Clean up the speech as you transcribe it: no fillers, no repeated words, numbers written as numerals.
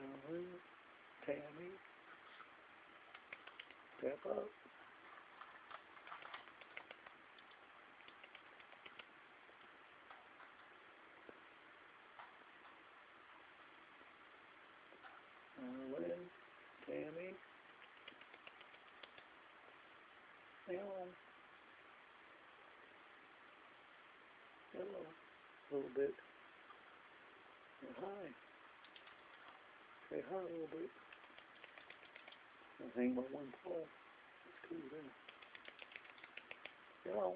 Alan, Tammy, step up. Alan, Tammy, Alan. Hello. A little bit. And hi. Say hi a little bit. I'll hang my one paw. That's cool then. Hello.